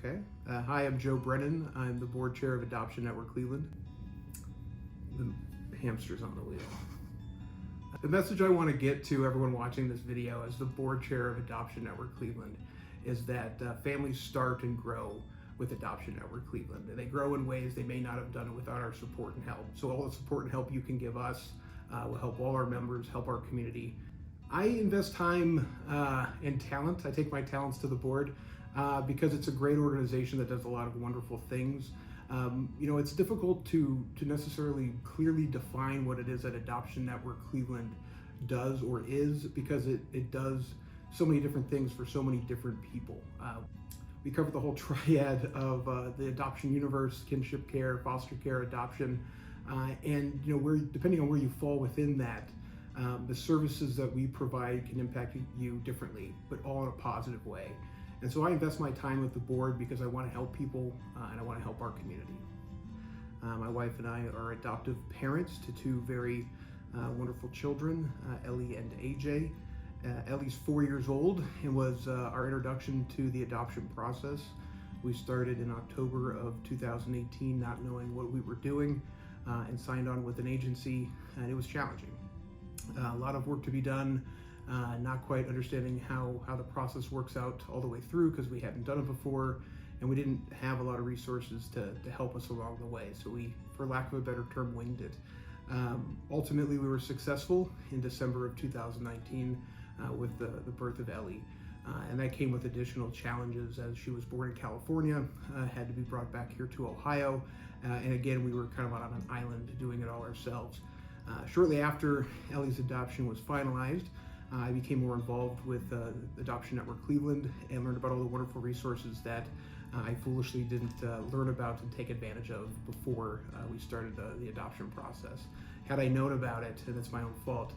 Okay. Hi, I'm Joe Brennan. I'm the board chair of Adoption Network Cleveland. The hamster's on the wheel. The message I want to get to everyone watching this video as the board chair of Adoption Network Cleveland is that families start and grow with Adoption Network Cleveland. And they grow in ways they may not have done it without our support and help. So all the support and help you can give us will help all our members, help our community. I invest time and talent. I take my talents to the board because it's a great organization that does a lot of wonderful things. It's difficult to necessarily clearly define what it is that Adoption Network Cleveland does or is, because it does so many different things for so many different people. We cover the whole triad of the adoption universe: kinship care, foster care, adoption, and depending on where you fall within that, the services that we provide can impact you differently, but all in a positive way. And so I invest my time with the board because I want to help people and I want to help our community. My wife and I are adoptive parents to two very wonderful children, Ellie and AJ. Ellie's 4 years old and was our introduction to the adoption process. We started in October of 2018, not knowing what we were doing, and signed on with an agency, and it was challenging. A lot of work to be done, not quite understanding how the process works out all the way through, because we hadn't done it before, and we didn't have a lot of resources to help us along the way. So we, for lack of a better term, winged it. Ultimately, we were successful in December of 2019 with the birth of Ellie. And that came with additional challenges, as she was born in California, had to be brought back here to Ohio. And again, we were kind of on an island doing it all ourselves. Shortly after Ellie's adoption was finalized, I became more involved with Adoption Network Cleveland and learned about all the wonderful resources that I foolishly didn't learn about and take advantage of before we started the adoption process. Had I known about it, and it's my own fault,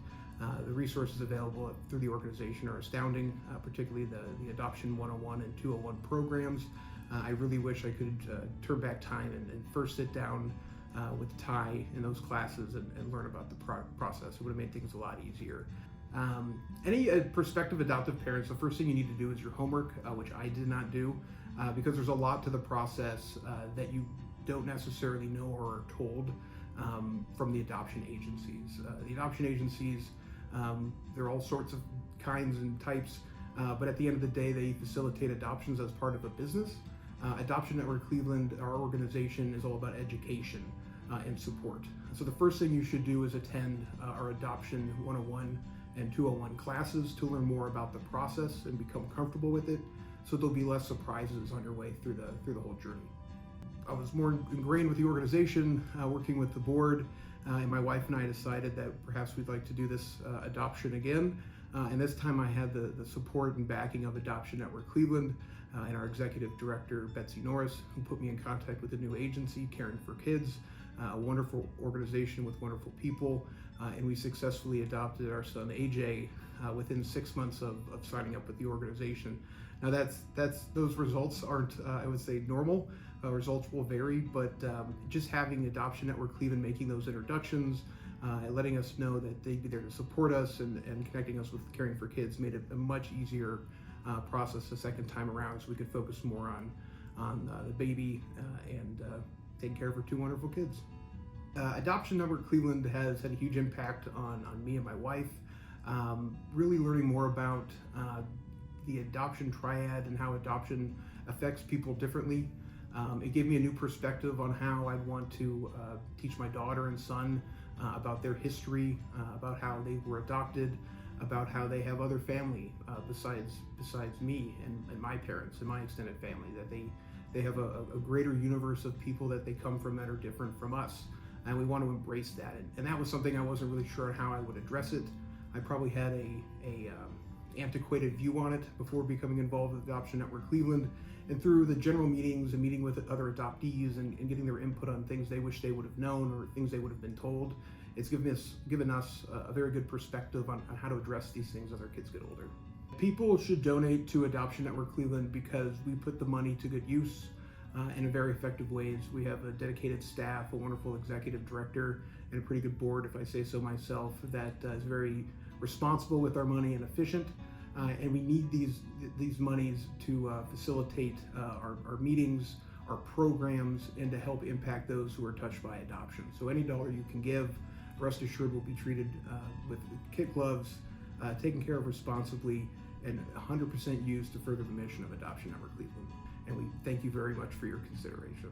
the resources available through the organization are astounding, particularly the Adoption 101 and 201 programs. I really wish I could turn back time and first sit down with Ty in those classes and learn about the process. It would have made things a lot easier. Any prospective adoptive parents, the first thing you need to do is your homework, which I did not do, because there's a lot to the process that you don't necessarily know or are told from the adoption agencies. The adoption agencies, there are all sorts of kinds and types, but at the end of the day, they facilitate adoptions as part of a business. Adoption Network Cleveland, our organization, is all about education and support. So the first thing you should do is attend our Adoption 101 and 201 classes to learn more about the process and become comfortable with it, so there'll be less surprises on your way through the whole journey. I was more ingrained with the organization, working with the board, and my wife and I decided that perhaps we'd like to do this adoption again. And this time I had the support and backing of Adoption Network Cleveland and our executive director, Betsy Norris, who put me in contact with a new agency, Caring for Kids, a wonderful organization with wonderful people, and we successfully adopted our son AJ within 6 months of signing up with the organization. Now those results aren't, I would say, normal. Results will vary, but just having Adoption Network Cleveland making those introductions and letting us know that they'd be there to support us and connecting us with Caring for Kids made it a much easier process the second time around, so we could focus more on the baby and taking care of her two wonderful kids. Adoption Network Cleveland has had a huge impact on me and my wife. Really learning more about the adoption triad and how adoption affects people differently. It gave me a new perspective on how I'd want to teach my daughter and son about their history, about how they were adopted, about how they have other family besides me and my parents and my extended family, that they have a greater universe of people that they come from that are different from us, and we want to embrace that. And that was something I wasn't really sure how I would address it. I probably had a antiquated view on it before becoming involved with Adoption Network Cleveland, and through the general meetings and meeting with other adoptees and getting their input on things they wish they would have known or things they would have been told, it's given us a very good perspective on how to address these things as our kids get older. People should donate to Adoption Network Cleveland because we put the money to good use in very effective ways. We have a dedicated staff, a wonderful executive director, and a pretty good board, if I say so myself, that is very responsible with our money and efficient. and we need these monies to facilitate our meetings, our programs, and to help impact those who are touched by adoption. So any dollar you can give, rest assured, will be treated with kid gloves, taken care of responsibly, and 100% used to further the mission of Adoption Network Cleveland. And we thank you very much for your consideration.